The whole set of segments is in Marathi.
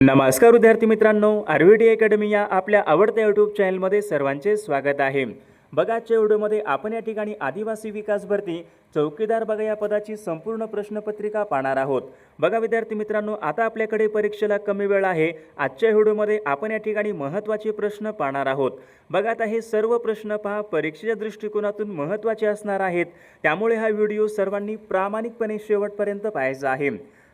नमस्कार विद्यार्थी मित्रांनो, आरव्हीडी अकॅडमी या आपल्या आवडत्या यूट्यूब चॅनलमध्ये सर्वांचे स्वागत आहे। बघा, आजच्या व्हिडिओमध्ये आपण या ठिकाणी आदिवासी विकास भरती चौकीदार बघा या पदाची संपूर्ण प्रश्नपत्रिका पाहणार आहोत। बघा विद्यार्थी मित्रांनो, आता आपल्याकडे परीक्षेला कमी वेळ आहे। आजच्या व्हिडिओमध्ये आपण या ठिकाणी महत्त्वाचे प्रश्न पाहणार आहोत। बघा, आता हे सर्व प्रश्न पहा परीक्षेच्या दृष्टिकोनातून महत्त्वाचे असणार आहेत, त्यामुळे हा व्हिडिओ सर्वांनी प्रामाणिकपणे शेवटपर्यंत पाहायचा आहे।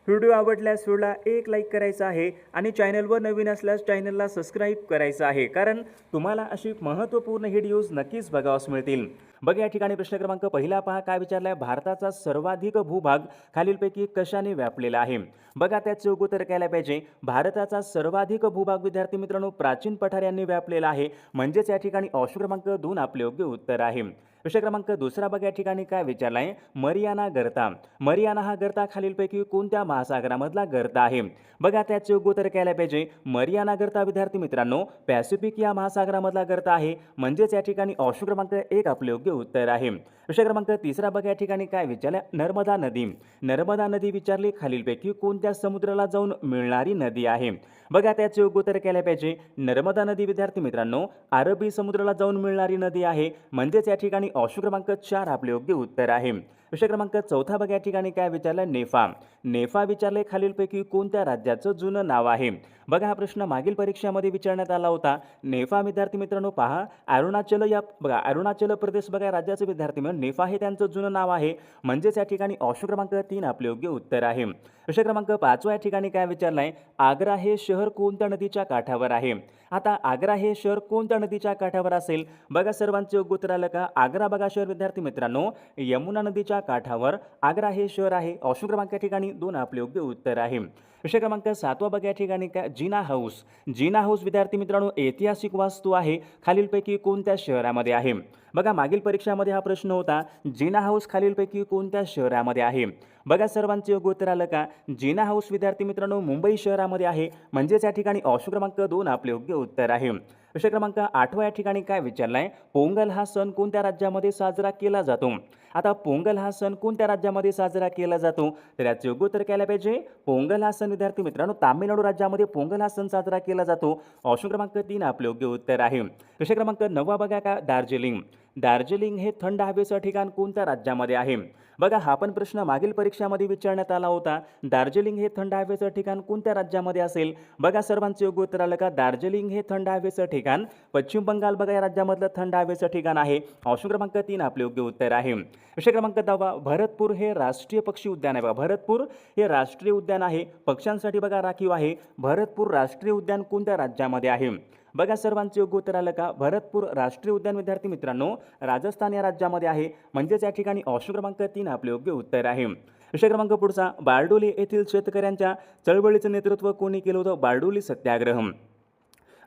व्हिडिओ आवडल्यास व्हिडिओला एक लाईक करायचा आहे आणि चॅनलवर नवीन असल्यास चॅनलला सबस्क्राईब करायचं आहे, कारण तुम्हाला अशी महत्त्वपूर्ण व्हिडिओज नक्कीच बघावास मिळतील। बघा, या ठिकाणी प्रश्न क्रमांक पहिला पहा, काय विचारलाय? भारताचा सर्वाधिक भूभाग खालीलपैकी कशाने व्यापलेला आहे? बघा, त्याचे उत्तर काय पाहिजे? भारताचा सर्वाधिक भूभाग विद्यार्थी मित्रांनो प्राचीन पठारांनी व्यापलेला आहे, म्हणजेच या ठिकाणी ऑप्शन क्रमांक 2 आपले योग्य उत्तर आहे। प्रश्न क्रमांक दुसरा बघा, या ठिकाणी काय विचारलाय? मरियाना गर्ता। मरियाना हा गर्ता खालीलपैकी कोणत्या महासागरामधला गर्ता आहे? बघा, त्याचे उत्तर काय पाहिजे? मरियाना गर्ता विद्यार्थी मित्रांनो पॅसिफिक या महासागरामधला गर्ता आहे, म्हणजेच या ठिकाणी ऑप्शन क्रमांक 1 आपले योग्य उत्तर आहे। प्रश्न क्रमांक तिसरा बघा, या ठिकाणी काय विचारले? नर्मदा नदी। नर्मदा नदी विचारली खालीलपैकी कोणत्या समुद्राला जाऊन मिळणारी नदी आहे? बघा, त्याचे उत्तर काय पाहिजे? नर्मदा नदी विद्यार्थी मित्रांनो अरबी समुद्राला जाऊन मिळणारी नदी आहे, म्हणजेच या ठिकाणी ऑप्शन क्रमांक 4 आपले योग्य उत्तर आहे। प्रश्न क्रमांक चौथा बघा, या ठिकाणी काय विचारलं? नेफा। नेफा विचारले खालीलपैकी कोणत्या राज्याचं जुनं नाव आहे? बघा, हा प्रश्न मागील परीक्षेमध्ये विचारण्यात आला होता। नेफा विद्यार्थी मित्रांनो पहा अरुणाचल या बघा अरुणाचल प्रदेश बघा राज्याचे विद्यार्थी मित्रांनो नेफा हे त्यांचं जुनं नाव आहे, म्हणजेच या ठिकाणी ऑप्शन क्रमांक 3 आपले योग्य उत्तर आहे। प्रश्न क्रमांक 5 या ठिकाणी काय विचारलंय? आग्रा हे शहर कोणत्या नदीच्या काठावर आहे? आता आग्रा हे शहर कोणत्या नदीच्या काठावर असेल? बघा, सर्वांचे योग्य उत्तर आलं का? आग्रा बघा शहर विद्यार्थी मित्रांनो यमुना नदीच्या काठावर आग्रा हे शहर आहे। ऑप्शन क्रमांक या ठिकाणी 2 आपले योग्य उत्तर आहे। प्रश्न क्रमांक 7 बघा, या ठिकाणी काय? जिना हाऊस। जिना हाऊस विद्यार्थी मित्रांनो ऐतिहासिक वास्तू आहे, खालीलपैकी कोणत्या शहरामध्ये आहे? बघा, मागील परीक्षामध्ये हा प्रश्न होता, जिना हाऊस खालीलपैकी कोणत्या शहरामध्ये आहे? बघा, सर्वांचे योग्य उत्तर आलं का? जिना हाऊस विद्यार्थी मित्रांनो मुंबई शहरामध्ये आहे, म्हणजेच या ठिकाणी ऑप्शन क्रमांक 2 आपले योग्य उत्तर आहे। प्रश्न क्रमांक 8 या ठिकाणी काय विचारलाय? पोंगल हा सण कोणत्या राज्यामध्ये साजरा केला जातो? आता पोंगल हा सण कोणत्या राज्यामध्ये साजरा केला जातो? तर याचे योग्य उत्तर काय पाहिजे? पोंगल हा सण विद्यार्थी मित्रांनो तामिळनाडू राज्यामध्ये पोंगल हा सण साजरा केला जातो। ऑप्शन क्रमांक 3 आपले योग्य उत्तर आहे। प्रश्न क्रमांक 9 बघा, का? दार्जिलिंग। दार्जिलिंग हे थंड हवेचं ठिकाण कोणत्या राज्यामध्ये आहे? बघा, हा पण प्रश्न मागील परीक्षामध्ये विचारण्यात आला होता। दार्जिलिंग हे थंड हवेचं ठिकाण कोणत्या राज्यामध्ये असेल? बघा, सर्वांचे योग्य उत्तर आलं का? दार्जिलिंग हे थंड हवेचं ठिकाण पश्चिम बंगाल बघा या राज्यामधलं थंड हवेचं ठिकाण आहे। ऑप्शन क्रमांक 3 आपले योग्य उत्तर आहे। प्रश्न क्रमांक 10 भरतपूर हे राष्ट्रीय पक्षी उद्यान आहे। बघा, भरतपूर हे राष्ट्रीय उद्यान आहे, पक्ष्यांसाठी बघा राखीव आहे। भरतपूर राष्ट्रीय उद्यान कोणत्या राज्यामध्ये आहे? बघा, सर्वांचे योग्य उत्तर आलं का? भरतपूर राष्ट्रीय उद्यान विद्यार्थी मित्रांनो राजस्थान या राज्यामध्ये आहे, म्हणजेच या ठिकाणी ऑप्शन क्रमांक 3 आपले योग्य उत्तर आहे। प्रश्न क्रमांक पुढचा, बारडोली येथील शेतकऱ्यांच्या चळवळीचं नेतृत्व कोणी केलं होतं? बारडोली सत्याग्रह।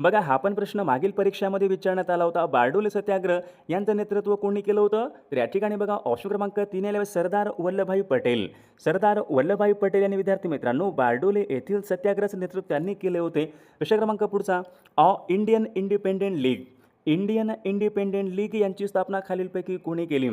बघा, हा पण प्रश्न मागील परीक्षामध्ये विचारण्यात आला होता। बारडोली सत्याग्रह यांचं नेतृत्व कोणी केलं होतं? तर या ठिकाणी बघा ऑप्शन क्रमांक 3 आले सरदार वल्लभभाई पटेल। सरदार वल्लभभाई पटेल यांनी विद्यार्थी मित्रांनो बारडोली येथील सत्याग्रहाचं नेतृत्व त्यांनी केले होते। प्रश्न क्रमांक पुढचा, Indian independent league. Indian independent league यांची स्थापना खालीलपैकी कोणी केली?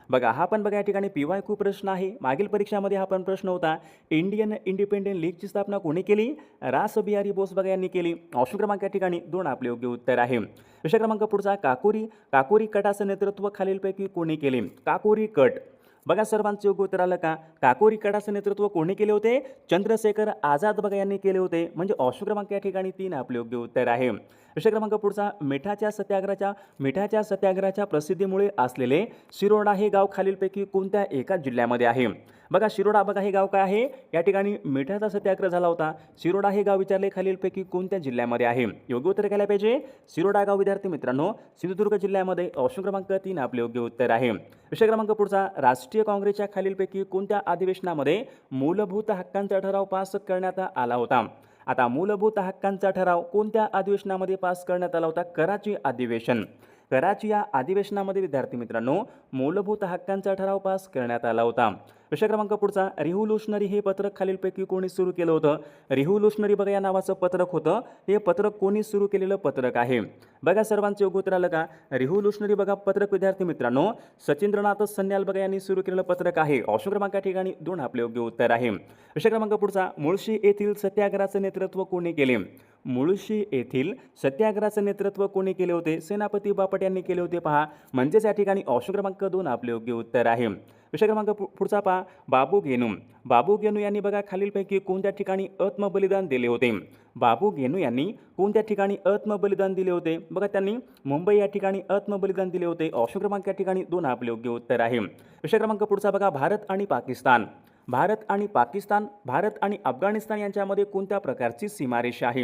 बघा, हा पण बघा या ठिकाणी PYQ प्रश्न आहे। मागील परीक्षामध्ये हा पण प्रश्न होता। इंडियन इंडिपेंडेंट लीगची स्थापना कोणी केली? रास बिहारी बोस बघा यांनी केली। ऑप्शन क्रमांक या ठिकाणी 2 आपले योग्य उत्तर आहे। प्रश्न क्रमांक पुढचा, काकोरी कटाचं नेतृत्व खालीलपैकी कोणी केले? काकोरी कट। बघा, सर्वांचे योग्य उत्तर आलं का? काकोरी कटाचं नेतृत्व कोणी केले होते? चंद्रशेखर आझाद बघा यांनी केले होते, म्हणजे ऑप्शन क्रमांक या ठिकाणी 3 आपले योग्य उत्तर आहे। प्रश्न क्रमांक पुढचा, मिठाच्या सत्याग्रहाच्या प्रसिद्धीमुळे असलेले शिरोडा हे गाव खालीलपैकी कोणत्या एका जिल्ह्यामध्ये आहे? बघा, शिरोडा बघा हे गाव काय आहे? या ठिकाणी मिठाचा सत्याग्रह झाला होता। शिरोडा हे गाव विचारले खालीलपैकी कोणत्या जिल्ह्यामध्ये आहे? योग्य उत्तर काय पाहिजे? शिरोडा गाव विद्यार्थी मित्रांनो सिंधुदुर्ग जिल्ह्यामध्ये। ऑप्शन क्रमांक 3 आपले योग्य उत्तर आहे। प्रश्न क्रमांक पुढचा, राष्ट्रीय काँग्रेसच्या खालीलपैकी कोणत्या अधिवेशनामध्ये मूलभूत हक्कांचा ठराव पास करण्यात आला होता? आता मूलभूत हक्कांचा ठराव कोणत्या अधिवेशनामध्ये पास करण्यात आला होता? कराची अधिवेशन। कराची या अधिवेशनामध्ये विद्यार्थी मित्रांनो मूलभूत हक्कांचा ठराव पास करण्यात आला होता. प्रश्न क्रमांक पुढचा, रिव्होल्युशनरी हे पत्रक खालीलपैकी कोणी सुरू केलं होतं? रिव्होल्युशनरी बघा या नावाचं पत्रक होतं. हे पत्रक कोणी सुरू केलेलं पत्रक आहे? बघा सर्वांचे योग्य उत्तर आलं का? रिव्होल्युशनरी बघा पत्रक विद्यार्थी मित्रांनो सचिंद्रनाथ सन्याल बघा यांनी सुरू केलेलं पत्रक आहे. ऑप्शन क्रमांक या ठिकाणी 2 आपले योग्य उत्तर आहे. प्रश्न क्रमांक पुढचा, मुळशी येथील सत्याग्रहाचं नेतृत्व कोणी केले? मुळशी येथील सत्याग्रहाचं नेतृत्व कोणी केले होते? सेनापती बापट यांनी केले होते पहा. म्हणजेच या ठिकाणी ऑप्शन क्रमांक 2 आपले योग्य उत्तर आहे. विषय क्रमांक पुढचा पहा, बाबू गेनू. बाबू गेनू यांनी बघा खालीलपैकी कोणत्या ठिकाणी आत्मबलिदान दिले होते? बाबू गेनू यांनी कोणत्या ठिकाणी आत्मबलिदान दिले होते? बघा त्यांनी मुंबई या ठिकाणी आत्मबलिदान दिले होते. ऑप्शन क्रमांक या ठिकाणी 2 आपले योग्य उत्तर आहे. विषय क्रमांक पुढचा बघा, भारत आणि पाकिस्तान. भारत आणि पाकिस्तान, भारत आणि अफगाणिस्तान यांच्यामध्ये कोणत्या प्रकारची सीमारेषा आहे?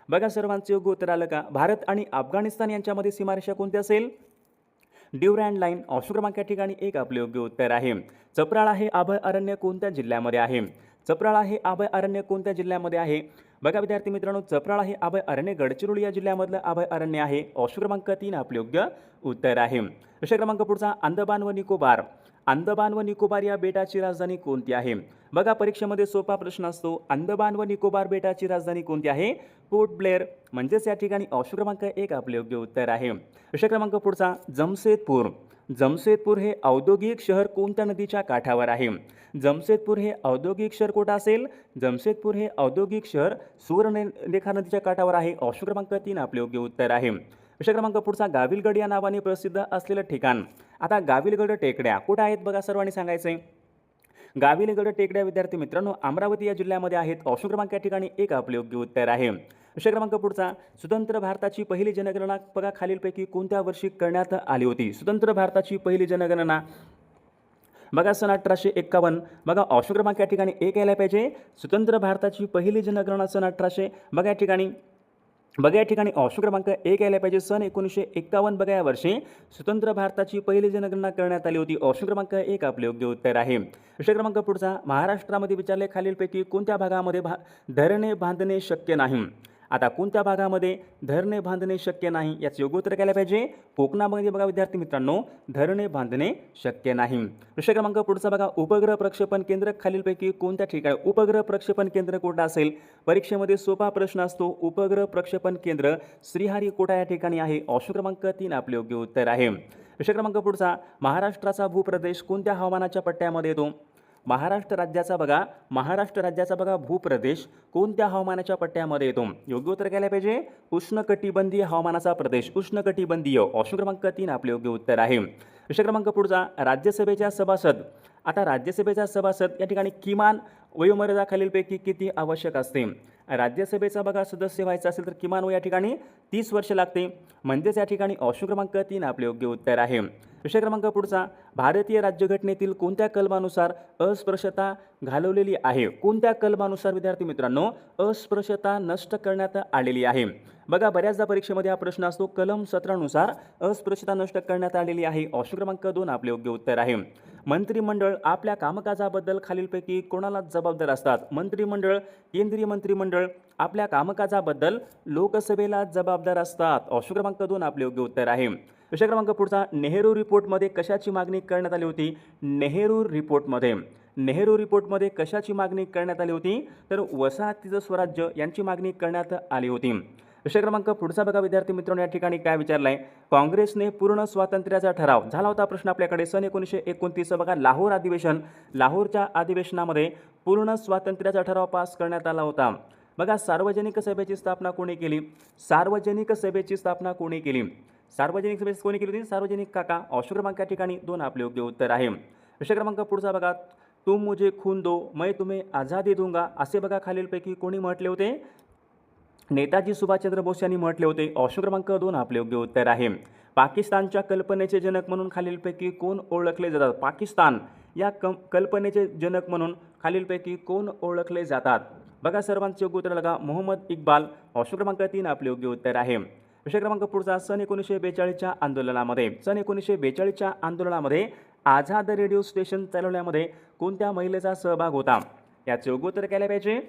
बघा सर्वांचे योग्य उत्तर आलं का? भारत आणि अफगाणिस्तान यांच्यामध्ये सीमारेषा कोणती असेल? Durand line. ऑप्शन क्रमांक या ठिकाणी 1 आपले योग्य उत्तर आहे. चपराळा हे अभय अरण्य कोणत्या जिल्ह्यामध्ये आहे? चपराळा हे अभय अरण्य कोणत्या जिल्ह्यामध्ये आहे? बघा विद्यार्थी मित्रांनो चपराळा हे अभय अरण्य गडचिरोली या जिल्ह्यामधलं अभय अरण्य आहे. ऑप्शन क्रमांक 3 आपले योग्य उत्तर आहे. विषय क्रमांक पुढचा, अंदमान व निकोबार. अंदमान व निकोबार या बेटाची राजधानी कोणती आहे? बघा परीक्षेमध्ये सोपा प्रश्न असतो. अंदमान व निकोबार बेटाची राजधानी कोणती आहे? पोर्ट ब्लेअर. म्हणजेच या ठिकाणी ऑप्शन क्रमांक 1 आपले योग्य उत्तर आहे. विषय क्रमांक पुढचा, जमशेदपूर. जमशेदपूर हे औद्योगिक शहर कोणत्या नदीच्या काठावर आहे? जमशेदपूर हे औद्योगिक शहर कुठं असेल? जमशेदपूर हे औद्योगिक शहर सुवर्णरेखा नदीच्या काठावर आहे. ऑप्शन क्रमांक 3 आपले योग्य उत्तर आहे. विषय क्रमांक पुढचा, गाविलगड या नावाने प्रसिद्ध असलेलं ठिकाण. आता गाविलगड टेकड्या कुठं आहेत बघा सर्वांनी सांगायचं आहे. गाविलगड टेकड्या विद्यार्थी मित्रांनो अमरावती या जिल्ह्यामध्ये आहेत. ऑप्शन क्रमांक या ठिकाणी 1 आपले योग्य उत्तर आहे. विषय क्रमांक पुढचा, स्वतंत्र भारताची पहिली जनगणना बघा खालीलपैकी कोणत्या वर्षी करण्यात आली होती? स्वतंत्र भारताची पहिली जनगणना बघा सन 1851. बघा ऑप्शन क्रमांक या ठिकाणी 1 यायला पाहिजे. स्वतंत्र भारताची पहिली जनगणना सन 1800. बघा या ठिकाणी ऑप्शन क्रमांक 1 यायला पाहिजे. सन 1951 बघा या वर्षी स्वतंत्र भारताची पहिली जनगणना करण्यात आली होती. ऑप्शन क्रमांक 1 आपले योग्य उत्तर आहे. विषय क्रमांक पुढचा, महाराष्ट्रामध्ये विचारले खालीलपैकी कोणत्या भागामध्ये धरणे बांधणे शक्य नाही? आता कोणत्या भागामध्ये धरणे बांधणे शक्य नाही याचं योग्य उत्तर काय पाहिजे? कोकणामध्ये बघा विद्यार्थी मित्रांनो धरणे बांधणे शक्य नाही. विषय क्रमांक पुढचा बघा, उपग्रह प्रक्षेपण केंद्र खालीलपैकी कोणत्या ठिकाणी? उपग्रह प्रक्षेपण केंद्र कुठं असेल? परीक्षेमध्ये सोपा प्रश्न असतो. उपग्रह प्रक्षेपण केंद्र श्रीहरिकोटा या ठिकाणी आहे. ऑप्शन क्रमांक 3 आपले योग्य उत्तर आहे. विषय क्रमांक पुढचा, महाराष्ट्राचा भूप्रदेश कोणत्या हवामानाच्या पट्ट्यामध्ये येतो? महाराष्ट्र राज्याचा बघा भूप्रदेश कोणत्या हवामानाच्या पट्ट्यामध्ये येतो? योग्य उत्तर काय पाहिजे? उष्णकटिबंधीय हवामानाचा प्रदेश. उष्णकटिबंधीय. ऑप्शन क्रमांक 3 आपले योग्य उत्तर आहे. विषय क्रमांक पुढचा, राज्यसभेच्या सभासद. आता राज्यसभेचा सभासद या ठिकाणी किमान वयोमर्यादा खालीलपैकी किती आवश्यक असते? राज्यसभेचा बघा सदस्य व्हायचा असेल तर किमान वय या ठिकाणी 30 वर्ष लागते. म्हणजेच या ठिकाणी ऑप्शन क्रमांक 3 आपले योग्य उत्तर आहे. विषय क्रमांक पुढचा, भारतीय राज्यघटनेतील कोणत्या कलमानुसार अस्पृश्यता घालवलेली आहे? कोणत्या कलमानुसार विद्यार्थी मित्रांनो अस्पृश्यता नष्ट करण्यात आलेली आहे? बघा बऱ्याचदा परीक्षेमध्ये हा प्रश्न असतो. कलम 17 नुसार अस्पृश्यता नष्ट करण्यात आलेली आहे. ऑप्शन क्रमांक 2 आपले योग्य उत्तर आहे. मंत्रिमंडळ आपल्या कामकाजाबद्दल खालीलपैकी कोणाला जबाबदार असतात? मंत्रिमंडळ, केंद्रीय मंत्रिमंडळ आपल्या कामकाजाबद्दल लोकसभेला जबाबदार असतात. ऑप्शन क्रमांक 2 आपले योग्य उत्तर आहे. विषय क्रमांक पुढचा, नेहरू रिपोर्टमध्ये कशाची मागणी करण्यात आली होती? नेहरू रिपोर्टमध्ये कशाची मागणी करण्यात आली होती? तर वसाहतीचं स्वराज्य यांची मागणी करण्यात आली होती. विषय क्रमांक पुढचा बघा विद्यार्थी मित्रांनो या ठिकाणी काय विचारलं आहे? काँग्रेसने पूर्ण स्वातंत्र्याचा ठराव झाला होता प्रश्न आपल्याकडे सन 1929 बघा लाहोरच्या अधिवेशनामध्ये पूर्ण स्वातंत्र्याचा ठराव पास करण्यात आला होता. बघा सार्वजनिक सभेची स्थापना कोणी केली? सार्वजनिक सभेची कोणी केली होती? सार्वजनिक काका. ऑप्शन क्रमांक या ठिकाणी 2 आपले योग्य उत्तर आहे. विषय क्रमांक पुढचा बघा, तुम मुझे खून दो मैं तुम्हें आझादी दूंगा असे बघा खालीलपैकी कोणी म्हटले होते? नेताजी सुभाषचंद्र बोस यांनी म्हटले होते. ऑप्शन क्रमांक 2 आपले योग्य उत्तर आहे. पाकिस्तानच्या कल्पनेचे जनक म्हणून खालीलपैकी कोण ओळखले जातात? पाकिस्तान या कल्पनेचे जनक म्हणून खालीलपैकी कोण ओळखले जातात? बघा सर्वांचे योग्य उत्तर बघा मोहम्मद इक्बाल. ऑप्शन क्रमांक 3 आपले योग्य उत्तर आहे. विषय क्रमांक पुढचा, सन 1942च्या आंदोलनामध्ये आझाद रेडिओ स्टेशन चालवण्यामध्ये कोणत्या महिलेचा सहभाग होता? याचे योग्य उत्तर काय पाहिजे?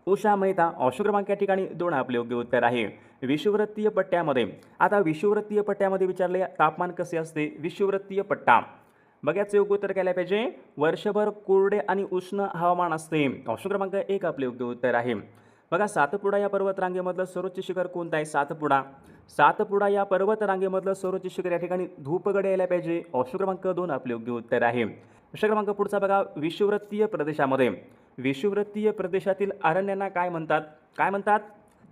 उषा मेहता ऑप्शन क्रमांक या ठिकाणी 2 आपले योग्य उत्तर आहे. विषुववृत्तीय पट्ट्यामध्ये आता विषुववृत्तीय पट्ट्यामध्ये विचारले तापमान कसे असते. विषुववृत्तीय पट्टा बघा याचं योग्य उत्तर काय पाहिजे. वर्षभर कोरडे आणि उष्ण हवामान असते. ऑप्शन क्रमांक 1 आपले योग्य उत्तर आहे. बघा सातपुडा या पर्वत रांगेमधलं सर्वोच्च शिखर कोणतं आहे. सातपुडा या पर्वत रांगेमधलं सर्वोच्च शिखर या ठिकाणी धूपगड यायला पाहिजे. ऑप्शन क्रमांक 2 आपले योग्य उत्तर आहे. प्रश्न क्रमांक पुढचा बघा. विषुववृत्तीय प्रदेशातील अरण्यांना काय म्हणतात.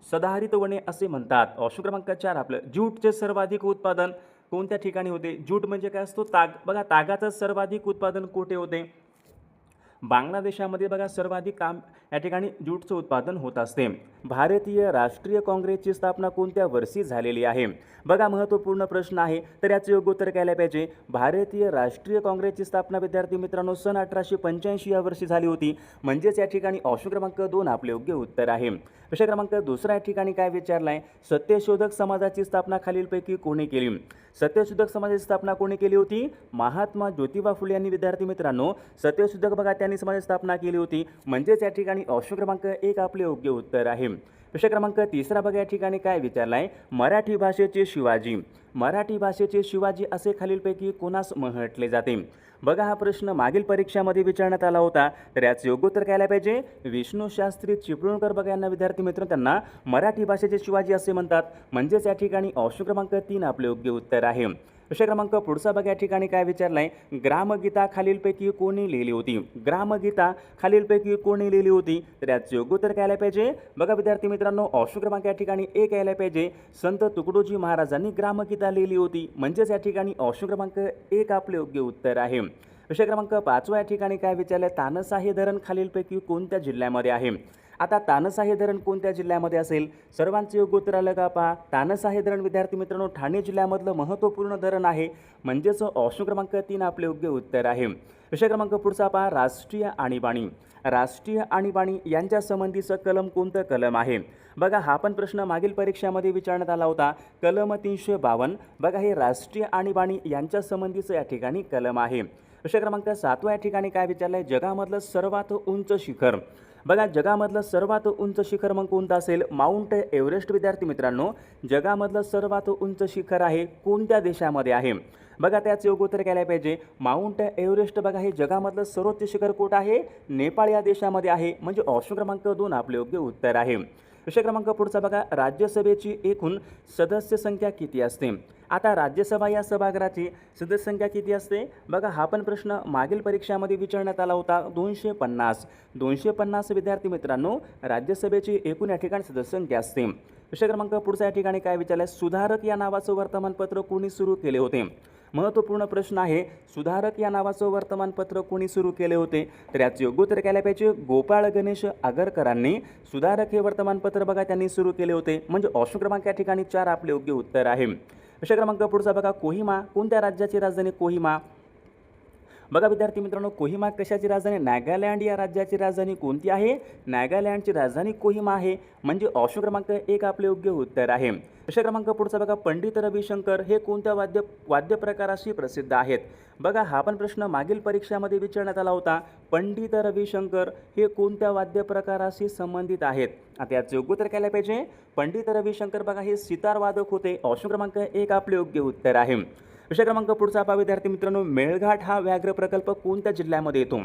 सदाहरित वने असे म्हणतात. ऑप्शन क्रमांक 4 आपलं. ज्यूटचे सर्वाधिक उत्पादन कोणत्या ठिकाणी होते. ज्यूट म्हणजे काय असतो ताग. बघा तागाचं सर्वाधिक उत्पादन कुठे होते. बांगलादेशामध्ये बघा सर्वाधिक काम या ठिकाणी ज्यूटचं उत्पादन होत असते. भारतीय राष्ट्रीय काँग्रेसची स्थापना कोणत्या वर्षी झालेली आहे. बघा महत्त्वपूर्ण प्रश्न आहे तर याचं योग्य उत्तर काय पाहिजे. भारतीय राष्ट्रीय काँग्रेसची स्थापना विद्यार्थी मित्रांनो सन 1885 या वर्षी झाली होती. म्हणजेच या ठिकाणी ऑप्शन क्रमांक 2 आपले योग्य उत्तर आहे. प्रश्न क्रमांक दुसरा या ठिकाणी काय विचारला आहे. सत्यशोधक समाजाची स्थापना खालीलपैकी कोणी केली. सत्यशोधक समाजाची स्थापना कोणी केली होती. महात्मा ज्योतिबा फुले यांनी विद्यार्थी मित्रांनो सत्यशोधक बघा त्यांनी समाजाची स्थापना केली होती. म्हणजेच या ठिकाणी ऑप्शन क्रमांक 1 आपले योग्य उत्तर आहे. प्रश्न क्रमांक तिसरा बघा या ठिकाणी काय विचारला आहे. मराठी भाषेचे शिवाजी असे खालीलपैकी कोणास म्हटले जाते. बघा हा प्रश्न मागील परीक्षामध्ये विचारण्यात आला होता तर याचं योग्य उत्तर काय पाहिजे. विष्णू शास्त्री चिपळूणकर बघा यांना विद्यार्थी मित्र त्यांना मराठी भाषेचे शिवाजी असे म्हणतात. म्हणजेच या ठिकाणी ऑप्शन क्रमांक 3 आपले योग्य उत्तर आहे. प्रश्न क्रमांक पुढचा बघा या ठिकाणी काय विचारला आहे. ग्रामगीता खालीलपैकी कोणी लिहिली होती. तर याचं योग्य उत्तर काय पाहिजे. बघा विद्यार्थी मित्रांनो ऑप्शन क्रमांक या ठिकाणी 1 यायला पाहिजे. संत तुकडोजी महाराजांनी ग्रामगीता लिहिली होती. म्हणजेच या ठिकाणी ऑप्शन क्रमांक 1 आपले योग्य उत्तर आहे. प्रश्न क्रमांक 5 या ठिकाणी काय विचारलं आहे. तानसा हे धरण खालीलपैकी कोणत्या जिल्ह्यामध्ये आहे. आता तानसा हे धरण कोणत्या जिल्ह्यामध्ये असेल. सर्वांचे योग्य उत्तर आलं का पहा. तानसा हे धरण विद्यार्थी मित्रांनो ठाणे जिल्ह्यामधलं महत्त्वपूर्ण धरण आहे. म्हणजेच ऑप्शन क्रमांक 3 आपले योग्य उत्तर आहे. विषय क्रमांक पुढचा पहा. राष्ट्रीय आणीबाणी यांच्या संबंधीचं कलम कोणतं कलम आहे. बघा हा पण प्रश्न मागील परीक्षामध्ये विचारण्यात आला होता. कलम 352 बघा हे राष्ट्रीय आणीबाणी यांच्या संबंधीचं या ठिकाणी कलम आहे. विषय क्रमांक 7 या ठिकाणी काय विचारलं आहे. जगामधलं सर्वात उंच शिखर. बघा जगामधलं सर्वात उंच शिखर मग कोणतं असेल. माउंट एव्हरेस्ट विद्यार्थी मित्रांनो जगामधलं सर्वात उंच शिखर आहे कोणत्या देशामध्ये आहे. बघा त्याचं योग्य उत्तर काय पाहिजे. माउंट एव्हरेस्ट बघा हे जगामधलं सर्वोच्च शिखर कुठं आहे. नेपाळ या देशामध्ये आहे. म्हणजे ऑप्शन क्रमांक 2 आपले योग्य उत्तर आहे. विषय क्रमांक पुढचा बघा. राज्यसभेची एकूण सदस्य संख्या किती असते. आता राज्यसभा या सभागृहाची सदस्य संख्या किती असते. बघा हा पण प्रश्न मागील परीक्षामध्ये विचारण्यात आला होता. 250 विद्यार्थी मित्रांनो राज्यसभेची एकूण या ठिकाणी सदस्य संख्या असते. विषय क्रमांक पुढचा या ठिकाणी काय विचारलं. सुधारक या नावाचं वर्तमानपत्र कोणी सुरू केले होते. महत्त्वपूर्ण प्रश्न आहे. सुधारक या नावाचं वर्तमानपत्र कोणी सुरू केले होते. तर याचं योग्य उत्तर काय पाहिजे. गोपाळ गणेश आगरकरांनी सुधारक हे वर्तमानपत्र बघा त्यांनी सुरू केले होते. म्हणजे ऑप्शन क्रमांक या ठिकाणी 4 आपले योग्य उत्तर आहे. विषय क्रमांक पुढचा बघा. कोहिमा कोणत्या राज्याची राजधानी. कोहिमा बघा विद्यार्थी मित्रांनो कोहिमा कशाची राजधानी. नागालँड या राज्याची राजधानी कोणती आहे. नागालँडची राजधानी कोहिमा आहे. म्हणजे ऑप्शन क्रमांक 1 आपले योग्य उत्तर आहे. विषय क्रमांक पुढचा बघा. पंडित रविशंकर हे कोणत्या वाद्य प्रकाराशी प्रसिद्ध आहेत. बघा हा पण प्रश्न मागील परीक्षामध्ये विचारण्यात आला होता. पंडित रविशंकर हे कोणत्या वाद्य प्रकाराशी संबंधित आहेत. आता याचं योग्य उत्तर काय पाहिजे. पंडित रविशंकर बघा हे सितार वादक होते. ऑप्शन क्रमांक 1 आपले योग्य उत्तर आहे. विषय क्रमांक पुढचा पहा विद्यार्थी मित्रांनो. मेळघाट हा व्याघ्र प्रकल्प कोणत्या जिल्ह्यामध्ये येतो.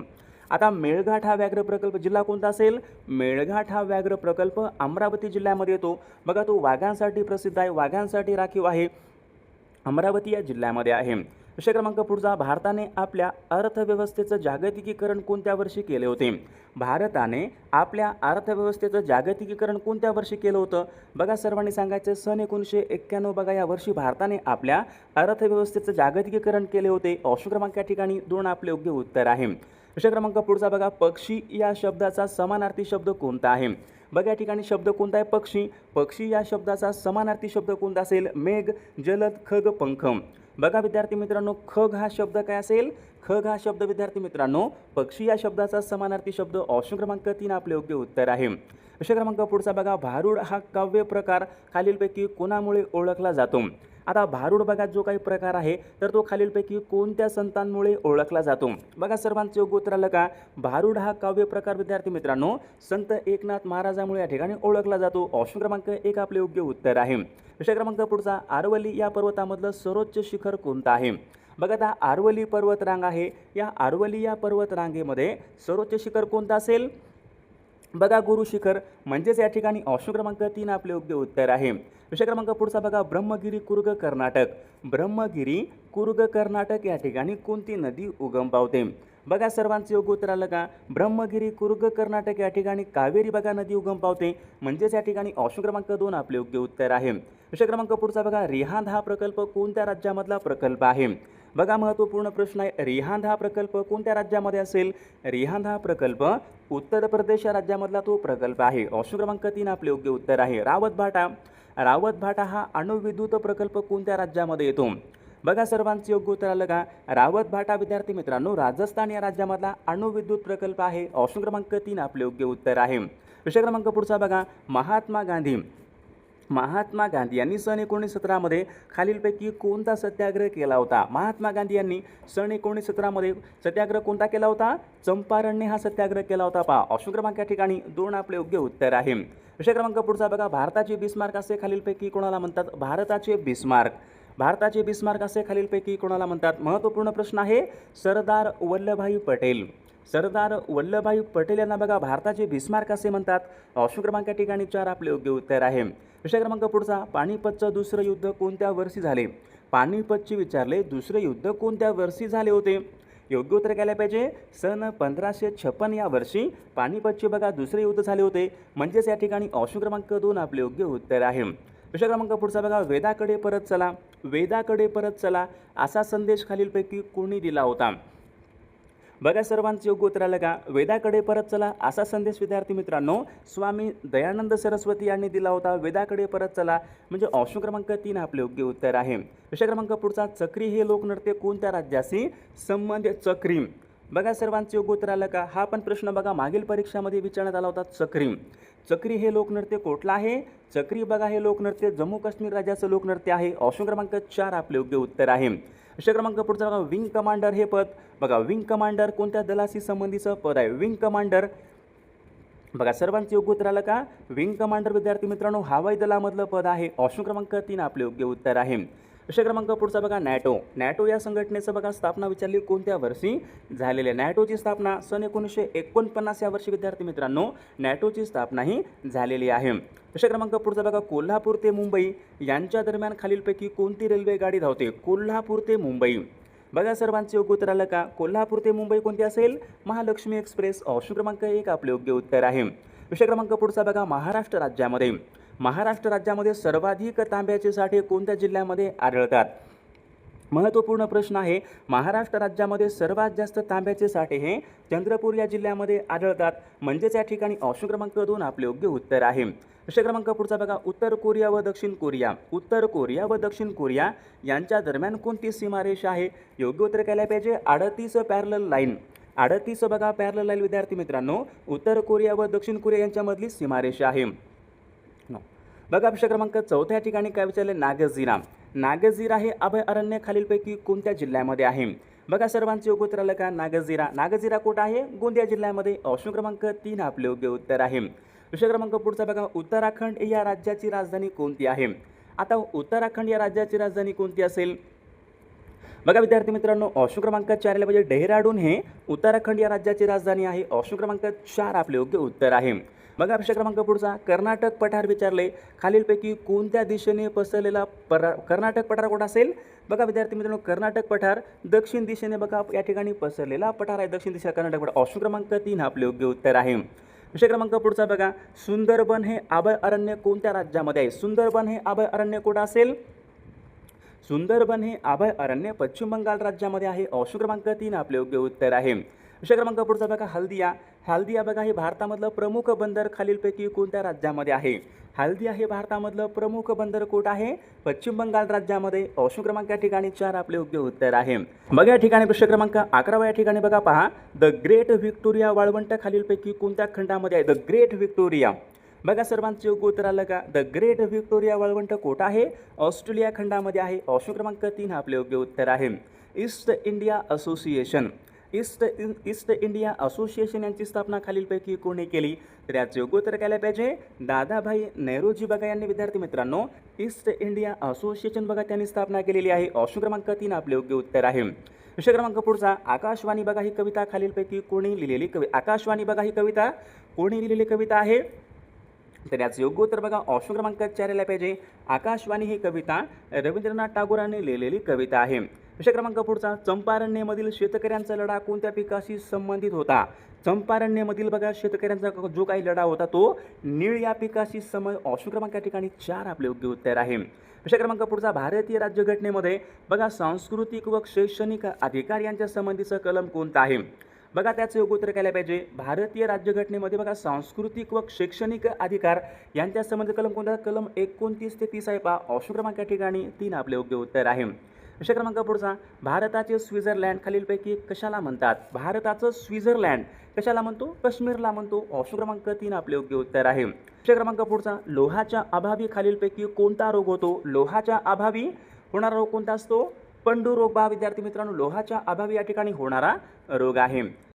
आता मेळघाट हा व्याघ्र प्रकल्प जिल्हा कोणता असेल. मेळघाट हा व्याघ्र प्रकल्प अमरावती जिल्ह्यामध्ये येतो. बघा तो वाघांसाठी प्रसिद्ध आहे. वाघांसाठी राखीव आहे. अमरावती या जिल्ह्यामध्ये आहे. विषय क्रमांक पुढचा. भारताने आपल्या अर्थव्यवस्थेचं जागतिकीकरण कोणत्या वर्षी केले होते. भारताने आपल्या अर्थव्यवस्थेचं जागतिकीकरण कोणत्या वर्षी केलं होतं. बघा सर्वांनी सांगायचं सन 1991 बघा या वर्षी भारताने आपल्या अर्थव्यवस्थेचं जागतिकीकरण केले होते. ऑप्शन क्रमांक या ठिकाणी 2 आपले योग्य उत्तर आहे. विषय क्रमांक पुढचा बघा. पक्षी या शब्दाचा समानार्थी शब्द कोणता आहे. बघा या ठिकाणी शब्द कोणता आहे. पक्षी या शब्दाचा समानार्थी शब्द कोणता असेल. मेघ, जलद, खग, पंख. बघा विद्यार्थी मित्रांनो खग हा शब्द काय असेल. खग हा शब्द विद्यार्थी मित्रांनो पक्षी या शब्दाचा समानार्थी शब्द ऑप्शन क्रमांक 3 आपले योग्य उत्तर आहे. प्रश्न क्रमांक पुढचा बघा, भारूड हा काव्य प्रकार खालीलपैकी कोणामुळे ओळखला जातो? आता भारूड बघा जो काही प्रकार आहे तर तो खालीलपैकी कोणत्या संतांमुळे ओळखला जातो? बघा सर्वांचे योग्य उत्तर आलं का? भारूड हा काव्य प्रकार विद्यार्थी मित्रांनो संत एकनाथ महाराजांमुळे या ठिकाणी ओळखला जातो. ऑप्शन क्रमांक 1 आपले योग्य उत्तर आहे. प्रश्न क्रमांक पुढचा, आरवली या पर्वतामधलं सर्वोच्च शिखर कोणतं आहे? बघा आता आरवली पर्वतरांग आहे, या आरवली या पर्वतरांगेमध्ये सर्वोच्च शिखर कोणतं असेल? बघा गुरु शिखर, म्हणजेच या ठिकाणी ऑप्शन क्रमांक 3 आपले योग्य उत्तर आहे. विषय क्रमांक पुढचा बघा, ब्रह्मगिरी कुर्ग कर्नाटक. ब्रह्मगिरी कुर्ग कर्नाटक या ठिकाणी कोणती नदी उगम पावते? बघा सर्वांचे योग्य उत्तर आलं का? ब्रह्मगिरी कुर्ग कर्नाटक या ठिकाणी कावेरी बघा नदी उगम पावते, म्हणजेच या ठिकाणी ऑप्शन क्रमांक 2 आपले योग्य उत्तर आहे. विषय क्रमांक पुढचा बघा, रिहांद हा प्रकल्प कोणत्या राज्यामधला प्रकल्प आहे? बघा महत्त्वपूर्ण प्रश्न आहे, रिहांद हा प्रकल्प कोणत्या राज्यामध्ये असेल? रिहांद हा प्रकल्प उत्तर प्रदेश या राज्यामधला तो प्रकल्प आहे. ऑप्शन क्रमांक 3 आपले योग्य उत्तर आहे. रावत भाटा हा अणुविद्युत प्रकल्प कोणत्या राज्यामध्ये येतो? बघा सर्वांचे योग्य उत्तर आलं का? रावत भाटा विद्यार्थी मित्रांनो राजस्थान या राज्यामधला अणुविद्युत प्रकल्प आहे. ऑप्शन क्रमांक 3 आपले योग्य उत्तर आहे. विषय क्रमांक पुढचा बघा, महात्मा गांधी यांनी सन 1917 खालीलपैकी कोणता सत्याग्रह केला होता? महात्मा गांधी यांनी सन 1917 सत्याग्रह कोणता केला होता? चंपारण्य हा सत्याग्रह केला होता. पहा ऑप्शन क्रमांक या ठिकाणी 2 आपले योग्य उत्तर आहे. विषय क्रमांक पुढचा बघा, भारताचे बिस्मार्क असे खालीलपैकी कोणाला म्हणतात? भारताचे बिस्मार्क असे खालीलपैकी कोणाला म्हणतात? महत्त्वपूर्ण प्रश्न आहे. सरदार वल्लभभाई पटेल यांना बघा भारताचे बिस्मार्क असे म्हणतात. ऑप्शन क्रमांक या ठिकाणी 4 आपले योग्य उत्तर आहे. विषय क्रमांक पुढचा, पानिपतचं दुसरं युद्ध कोणत्या वर्षी झाले? पानिपतचे विचारले दुसरे युद्ध कोणत्या वर्षी झाले होते? योग्य उत्तर केलं पाहिजे. सन 1556 या वर्षी पानिपतचे बघा दुसरे युद्ध झाले होते, म्हणजेच या ठिकाणी ऑप्शन क्रमांक 2 आपले योग्य उत्तर आहे. विषय क्रमांक पुढचा बघा, वेदाकडे परत चला असा संदेश खालीलपैकी कोणी दिला होता? बघा सर्वांचे योग्य उत्तर आलं का? वेदाकडे परत चला असा संदेश विद्यार्थी मित्रांनो स्वामी दयानंद सरस्वती यांनी दिला होता. वेदाकडे परत चला म्हणजे ऑप्शन क्रमांक 3 आपले योग्य उत्तर आहे. विषय क्रमांक पुढचा, चक्री हे लोकनृत्य कोणत्या राज्याशी संबंधित? चक्री बघा सर्वांचे योग्य उत्तर आलं का? हा पण प्रश्न बघा मागील परीक्षामध्ये विचारण्यात आला होता. चक्री हे लोकनृत्य कुठलं आहे? चक्री बघा हे लोकनृत्य जम्मू काश्मीर राज्याचं लोकनृत्य आहे. ऑप्शन क्रमांक 4 आपले योग्य उत्तर आहे. विषय क्रमांक पुढचा बघा, विंग कमांडर हे पद बघा, विंग कमांडर कोणत्या दलाशी संबंधीचं पद आहे? विंग कमांडर बघा सर्वांचे योग्य उत्तर आलं का? विंग कमांडर विद्यार्थी मित्रांनो हवाई दलामधलं पद आहे. ऑप्शन क्रमांक 3 आपले योग्य उत्तर आहे. विषय क्रमांक पुढचा बघा, नॅटो या संघटनेचं बघा स्थापना विचारली कोणत्या वर्षी झालेली आहे? नॅटोची स्थापना सन 1949 या वर्षी विद्यार्थी मित्रांनो नॅटोची स्थापना ही झालेली आहे. विषय क्रमांक पुढचा बघा, कोल्हापूर ते मुंबई यांच्या दरम्यान खालीलपैकी कोणती रेल्वे गाडी धावते? कोल्हापूर ते मुंबई बघा सर्वांचे योग्य उत्तर आलं का? कोल्हापूर ते मुंबई कोणती असेल? महालक्ष्मी एक्सप्रेस. ऑप्शन क्रमांक 1 आपले योग्य उत्तर आहे. विषय क्रमांक पुढचा बघा, महाराष्ट्र राज्यामध्ये सर्वाधिक तांब्याचे साठे कोणत्या जिल्ह्यामध्ये आढळतात? महत्त्वपूर्ण प्रश्न आहे. महाराष्ट्र राज्यामध्ये सर्वात जास्त तांब्याचे साठे हे चंद्रपूर या जिल्ह्यामध्ये आढळतात, म्हणजेच या ठिकाणी ऑप्शन क्रमांक 2 आपले योग्य उत्तर आहे. विषय क्रमांक पुढचा बघा, उत्तर कोरिया व दक्षिण कोरिया यांच्या दरम्यान कोणती सीमारेषा आहे? योग्य उत्तर केलं पाहिजे 38 पॅरलल लाईन. 38 बघा पॅरलल लाईन विद्यार्थी मित्रांनो उत्तर कोरिया व दक्षिण कोरिया यांच्यामधली सीमारेषा आहे. बघा विषय क्रमांक 4 या ठिकाणी काय विचारले? नागझिरा हे अभयारण्य खालीलपैकी कोणत्या जिल्ह्यामध्ये आहे? बघा सर्वांचे योग्य उत्तर आलं का? नागझिरा कुठं आहे? गोंदिया जिल्ह्यामध्ये. ऑप्शन क्रमांक 3 आपले योग्य उत्तर आहे. विषय क्रमांक पुढचा बघा, उत्तराखंड या राज्याची राजधानी कोणती आहे? आता उत्तराखंड या राज्याची राजधानी कोणती असेल? बघा विद्यार्थी मित्रांनो ऑप्शन क्रमांक 4 म्हणजे डेहराडून हे उत्तराखंड या राज्याची राजधानी आहे. ऑप्शन क्रमांक 4 आपले योग्य उत्तर आहे. बघा विषय क्रमांक पुढचा, कर्नाटक पठार विचारले खालीलपैकी कोणत्या दिशेने पसरलेला कर्नाटक पठार कुठं असेल? बघा विद्यार्थी मित्रांनो कर्नाटक पठार दक्षिण दिशेने बघा या ठिकाणी पसरलेला पठार आहे. दक्षिण दिशा कर्नाटक पठार. ऑप्शन क्रमांक 3 आपले योग्य उत्तर आहे. विषय क्रमांक पुढचा बघा, सुंदरबन हे अभयारण्य कोणत्या राज्यामध्ये आहे? सुंदरबन हे अभयारण्य कुठं असेल? सुंदरबन हे अभयारण्य पश्चिम बंगाल राज्यामध्ये आहे. ऑप्शन क्रमांक 3 आपले योग्य उत्तर आहे. विषय क्रमांक पुढचा बघा, हाल्दिया बघा हे भारतामधलं प्रमुख बंदर खालीलपैकी कोणत्या राज्यामध्ये आहे? हाल्दिया हे भारतामधलं प्रमुख बंदर कोट आहे पश्चिम बंगाल राज्यामध्ये. ऑप्शन क्रमांक या ठिकाणी 4 आपले योग्य उत्तर आहे. बघा या ठिकाणी प्रश्न क्रमांक 11 या ठिकाणी बघा पहा, द ग्रेट व्हिक्टोरिया वाळवंट खालीलपैकी कोणत्या खंडामध्ये आहे? The great Victoria. बघा सर्वांचे योग्य उत्तर आलं का? द ग्रेट व्हिक्टोरिया वाळवंट कोट आहे ऑस्ट्रेलिया खंडामध्ये आहे. ऑप्शन क्रमांक 3 आपले योग्य उत्तर आहे. East India association. East India association यांची स्थापना खालीलपैकी कोणी केली? तर याचे योग्य उत्तर काय पाहिजे? दादाभाई नौरोजी बघा यांनी विद्यार्थी मित्रांनो ईस्ट इंडिया असोसिएशन बघा त्यांनी स्थापना केलेली आहे. ऑप्शन क्रमांक 3 आपले योग्य उत्तर आहे. विषय क्रमांक पुढचा, आकाशवाणी बघा ही कविता खालीलपैकी कोणी लिहिलेली आकाशवाणी बघा ही कविता कोणी लिहिलेली कविता आहे? तर याचं योग्य उत्तर बघा ऑप्शन क्रमांक 4 यायला पाहिजे. आकाशवाणी ही कविता रवींद्रनाथ टागोरांनी लिहिलेली कविता आहे. विषय क्रमांक पुढचा, चंपारण्यमधील शेतकऱ्यांचा लढा कोणत्या पिकाशी संबंधित होता? चंपारण्यमधील बघा शेतकऱ्यांचा जो काही लढा होता तो नीळ या पिकाशी ऑप्शन क्रमांक या ठिकाणी 4 आपले योग्य उत्तर आहे. विषय क्रमांक पुढचा, भारतीय राज्यघटनेमध्ये बघा सांस्कृतिक व शैक्षणिक अधिकार यांच्या संबंधीचं कलम कोणतं आहे? बघा त्याचं योग्य उत्तर काय पाहिजे? भारतीय राज्यघटनेमध्ये बघा सांस्कृतिक व शैक्षणिक अधिकार यांच्या संबंधित कलम कोणता? कलम 29 ते 30 आहे पहा. ऑप्शन क्रमांक या ठिकाणी 3 आपले योग्य उत्तर आहे. विषय क्रमांक पुढचा, भारताचे स्वित्झर्लंड खालीलपैकी कशाला म्हणतात? भारताचं स्वित्झर्लंड कशाला म्हणतो? काश्मीरला म्हणतो. ऑप्शन क्रमांक 3 आपले योग्य उत्तर आहे. विषय क्रमांक पुढचा, लोहाच्या अभावी खालीलपैकी कोणता रोग होतो? लोहाच्या अभावी होणारा रोग कोणता असतो? पंडू रोग. बा विद्यार्थी मित्रांनो लोहाच्या अभावी या ठिकाणी होणारा रोग आहे.